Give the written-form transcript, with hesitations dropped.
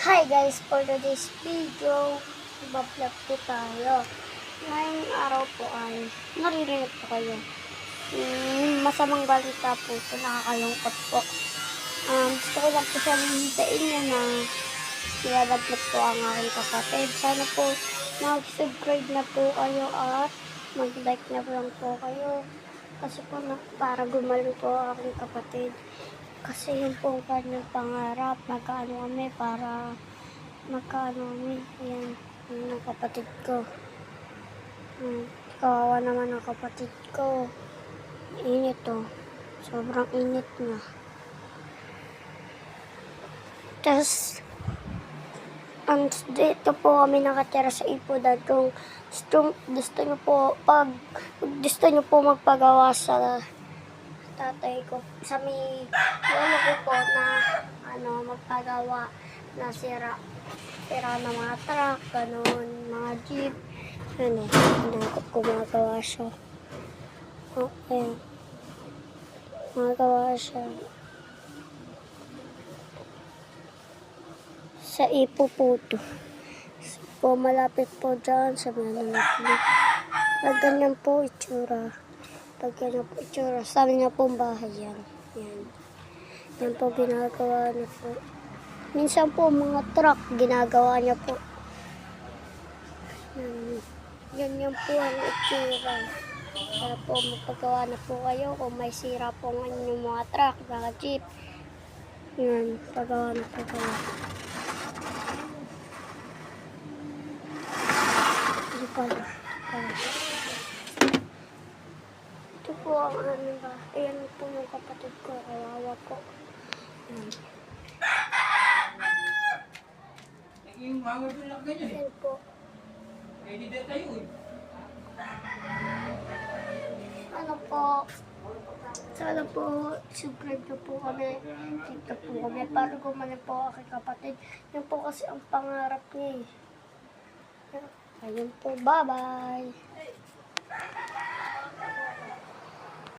Hi guys, for today's video, iba-vlog po tayo. Ngayong araw po ay naririnig po kayo. Masamang balita po ito, nakakalungkot po. Gusto ko lang po sabihin sa inyo na iba-vlog po ang aking kapatid. Sana po mag-subscribe na po kayo at mag-like na lang po kayo. Kasi po para gumaling po ang aking kapatid. Kasi yun po ang kanyang pangarap, magkaano kami para magkaano kami. Ayan, yun ang kapatid ko. Kawawa naman ang kapatid ko. Init oh. Sobrang init na. Tapos, dito po kami nakatira sa Ipudan. Kung gusto nyo po, gusto nyo po magpagawa sa tatay ko, sa may lolo ko po na magpagawa na sira ng mga truck, ganun, mga jeep, gumagawa siya. Okay. Gumagawa siya. Sa Ipo po ito. Po, malapit po dyan sa Mananatli. Pag ganyan po itsura. Sabi niya po bahay yan. Yan po ginagawa niya po. Minsan po mga truck ginagawa niya po. Yan po ang itsura. Para po magpagawa na po kayo kung may sira po ng inyong mga truck, mga jeep. Yan, pagawa na po kayo. Ito pala. Ito po ang ba. Ayan po yung kapatid ko. Kawawa po. Yung mga tulak ganyan eh. Ayan po. Eh, hindi na tayo eh. Ano po, sana po, subscribe na po kami. Dito po kami para gumaling po ang aking kapatid. Yan po kasi ang pangarap niya eh. Ayun po, bye-bye.